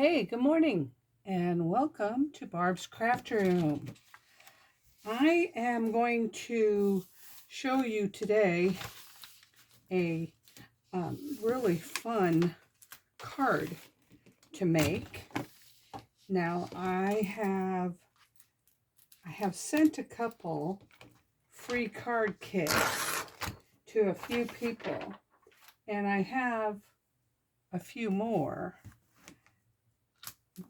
Hey, good morning, and welcome to Barb's Craft Room. I am going to show you today a really fun card to make. Now, I have sent a couple free card kits to a few people, and I have a few more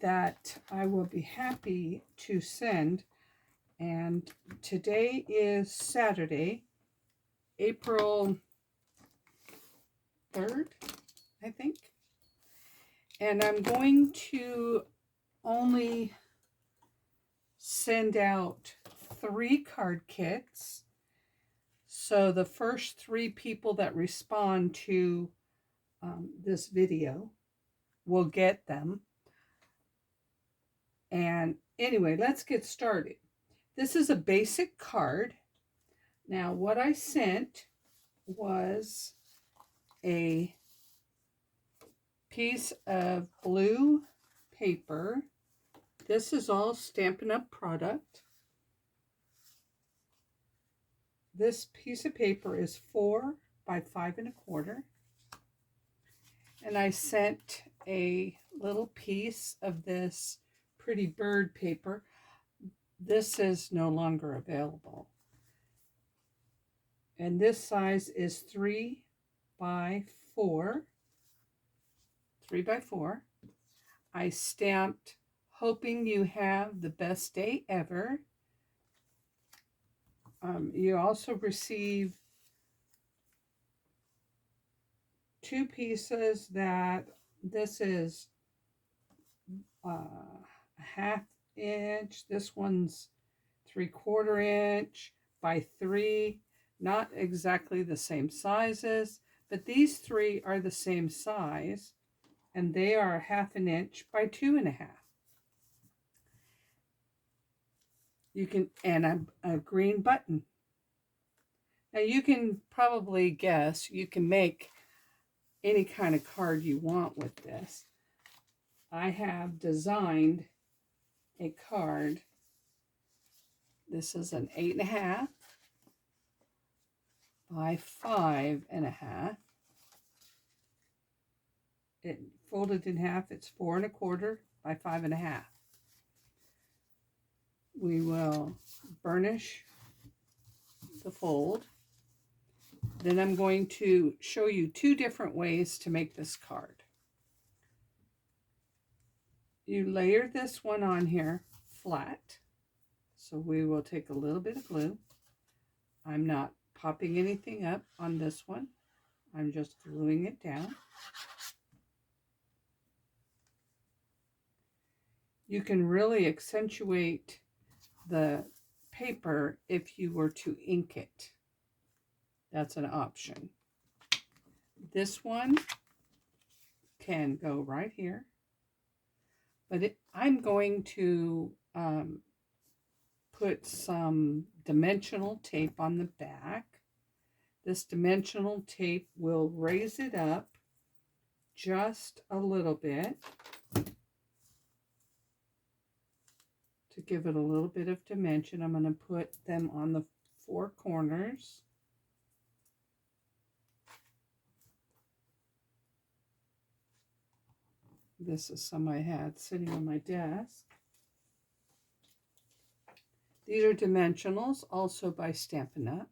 that I will be happy to send. And today is Saturday, April 3rd, I think. And I'm going to only send out 3 card kits. So the first 3 people that respond to this video will get them. And anyway, let's get started. This is a basic card. Now, what I sent was a piece of blue paper. This is all Stampin' Up! Product. This piece of paper is 4 by 5 1/4. And I sent a little piece of this pretty bird paper. This is no longer available. And this size is 3 by 4. 3 by 4. I stamped, "Hoping you have the best day ever." You also receive 2 pieces that this is a 1/2 inch. This one's 3/4 inch by 3. Not exactly the same sizes, but these 3 are the same size, and they are 1/2 inch by 2 1/2. You can, and a green button. Now you can probably guess, you can make any kind of card you want with this. I have designed a card. This is an 8 1/2 by 5 1/2. It folded in half, it's 4 1/4 by 5 1/2. We will burnish the fold. Then I'm going to show you 2 different ways to make this card. You layer this one on here flat. So we will take a little bit of glue. I'm not popping anything up on this one. I'm just gluing it down. You can really accentuate the paper if you were to ink it. That's an option. This one can go right here, but I'm going to put some dimensional tape on the back. This dimensional tape will raise it up just a little bit to give it a little bit of dimension. I'm going to put them on the 4 corners. This is some I had sitting on my desk. These are dimensionals, also by Stampin' Up!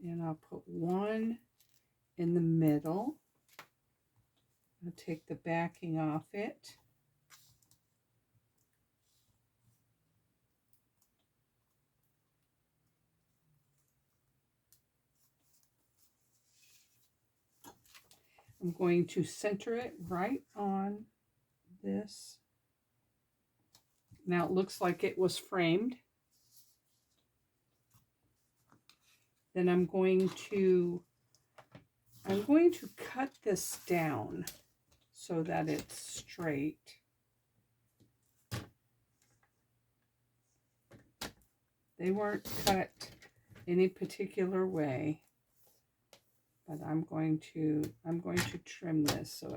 And I'll put one in the middle. I'll take the backing off it. I'm going to center it right on this. Now it looks like it was framed. Then I'm going to cut this down so that it's straight. They weren't cut any particular way, but I'm going to trim this so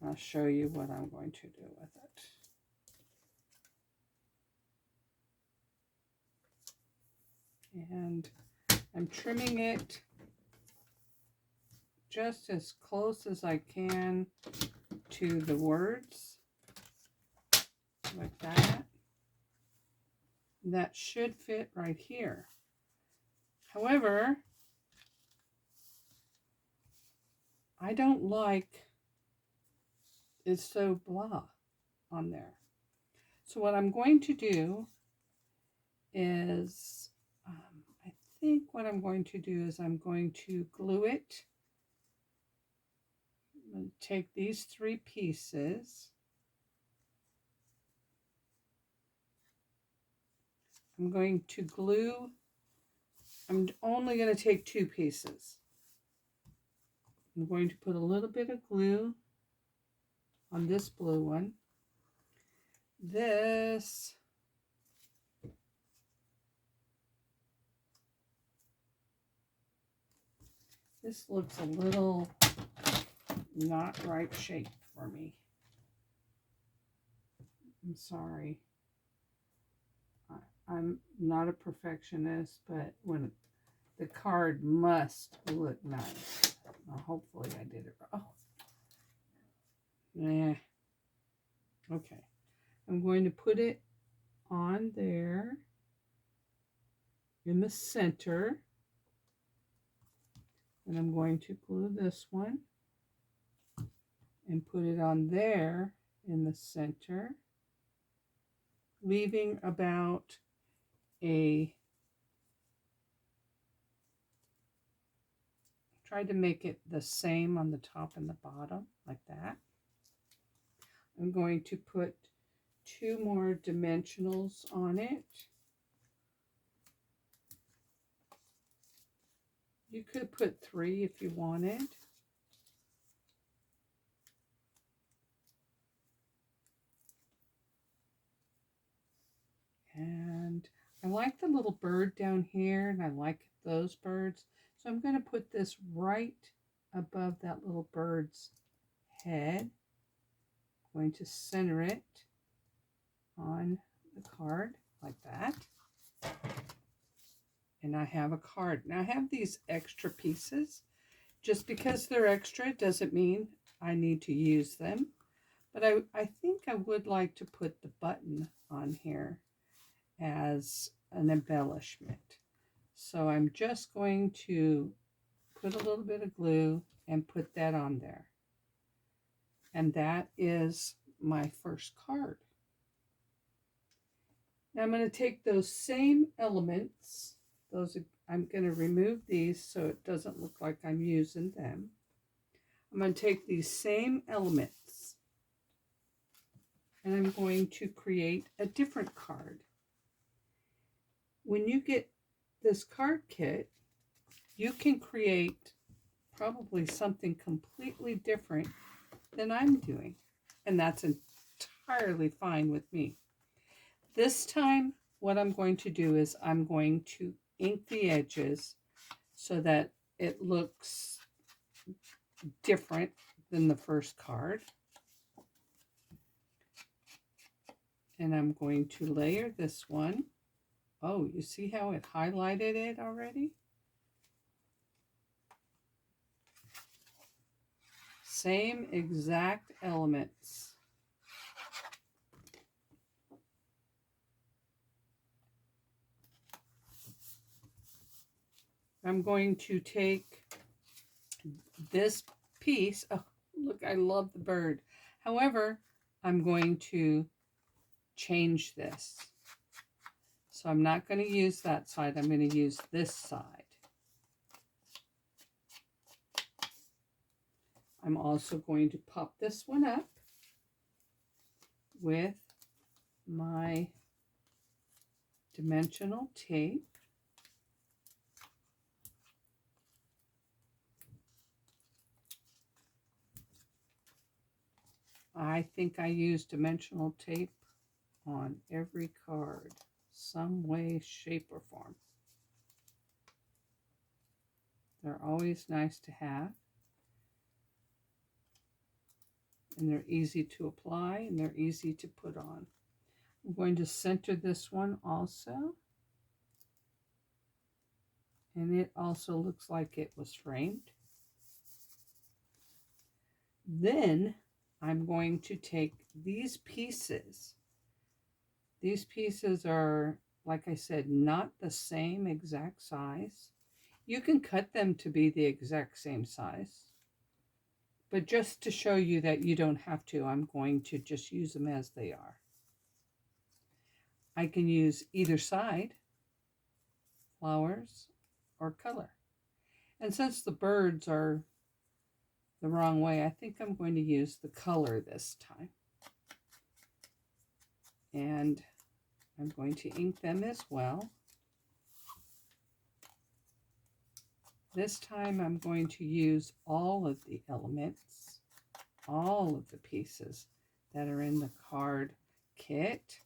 I'll show you what I'm going to do with it. And I'm trimming it just as close as I can to the words, like that. That should fit right here. However, I don't like it's so blah on there. So what I'm going to do is, I think what I'm going to do is I'm going to glue it. I'm going to take these 3 pieces. I'm going to glue. I'm only going to take 2 pieces. I'm going to put a little bit of glue on this blue one. This looks a little not right shape for me. I'm sorry. I'm not a perfectionist, but when the card must look nice. Well, hopefully I did it right. Oh. Nah. Okay. I'm going to put it on there in the center. And I'm going to glue this one and put it on there in the center, leaving about try to make it the same on the top and the bottom, like that. I'm going to put 2 more dimensionals on it. You could put 3 if you wanted. And I like the little bird down here, and I like those birds. So I'm going to put this right above that little bird's head. I'm going to center it on the card like that. And I have a card. Now I have these extra pieces. Just because they're extra doesn't mean I need to use them. But I think I would like to put the button on here as an embellishment. So I'm just going to put a little bit of glue and put that on there. And that is my first card. Now I'm going to take those same elements, I'm going to remove these so it doesn't look like I'm using them. I'm going to take these same elements and I'm going to create a different card. When you get this card kit, you can create probably something completely different than I'm doing, and that's entirely fine with me. This time, what I'm going to do is I'm going to ink the edges so that it looks different than the first card. And I'm going to layer this one. Oh, you see how it highlighted it already? Same exact elements. I'm going to take this piece. Oh, look, I love the bird. However, I'm going to change this. So I'm not going to use that side. I'm going to use this side. I'm also going to pop this one up with my dimensional tape. I think I use dimensional tape on every card, some way, shape, or form. They're always nice to have. And they're easy to apply and they're easy to put on. I'm going to center this one also. And it also looks like it was framed. Then I'm going to take these pieces. These pieces are, like I said, not the same exact size. You can cut them to be the exact same size. But just to show you that you don't have to, I'm going to just use them as they are. I can use either side, flowers or color. And since the birds are the wrong way, I think I'm going to use the color this time. And I'm going to ink them as well. This time I'm going to use all of the elements, all of the pieces that are in the card kit.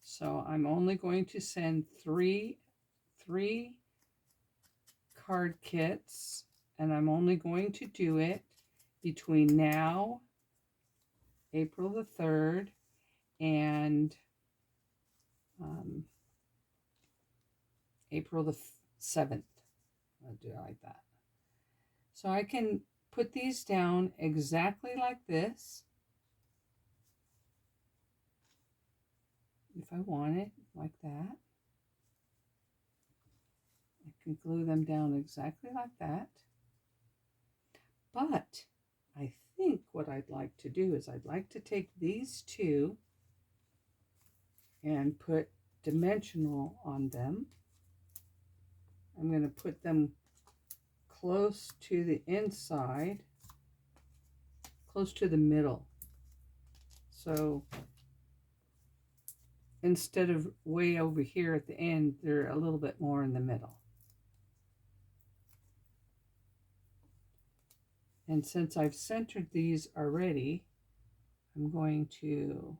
So I'm only going to send three card kits, and I'm only going to do it between now, April the 3rd, and April the 7th. I'll do it like that. So I can put these down exactly like this. If I want it like that. I can glue them down exactly like that. But I think what I'd like to do is I'd like to take these two and put dimensional on them. I'm going to put them close to the inside, close to the middle. So instead of way over here at the end, they're a little bit more in the middle. And since I've centered these already, I'm going to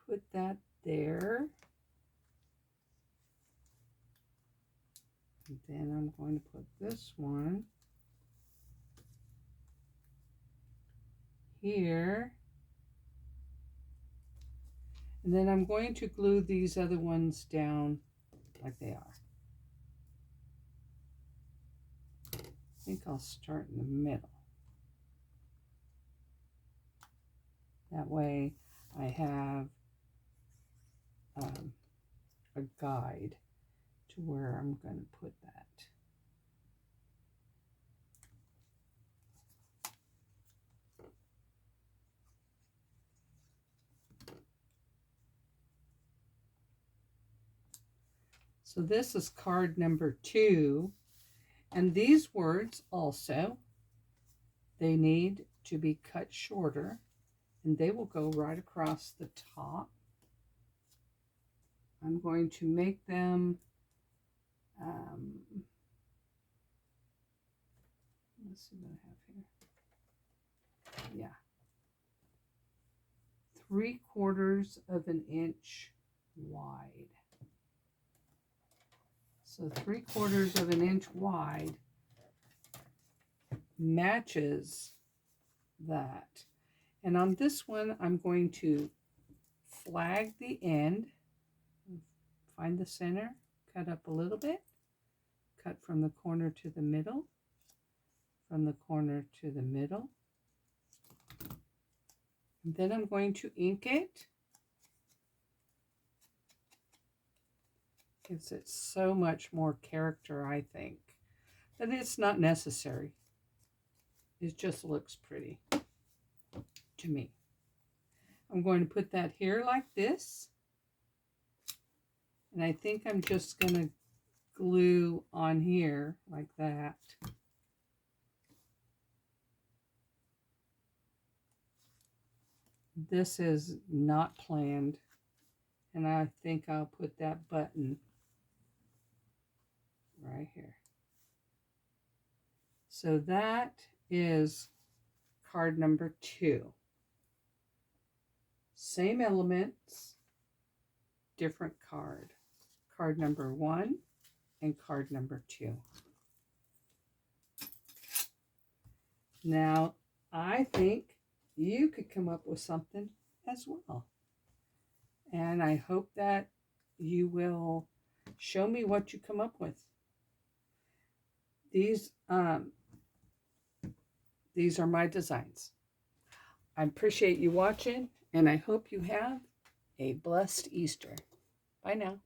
put that there. And then I'm going to put this one here. And then I'm going to glue these other ones down like they are. I think I'll start in the middle. That way I have a guide to where I'm going to put that. So this is card number 2. And these words also, they need to be cut shorter, and they will go right across the top. I'm going to make them, let's see what I have here. Yeah. 3/4 of an inch wide. So 3/4 of an inch wide matches that. And on this one, I'm going to flag the end, find the center, cut up a little bit, cut from the corner to the middle, from the corner to the middle. And then I'm going to ink it. Gives it so much more character, I think. But it's not necessary. It just looks pretty to me. I'm going to put that here like this. And I think I'm just going to glue on here like that. This is not planned. And I think I'll put that button right here. So that is card number 2. Same elements, different card. Card number 1 and card number 2. Now, I think you could come up with something as well. And I hope that you will show me what you come up with. These are my designs. I appreciate you watching, and I hope you have a blessed Easter. Bye now.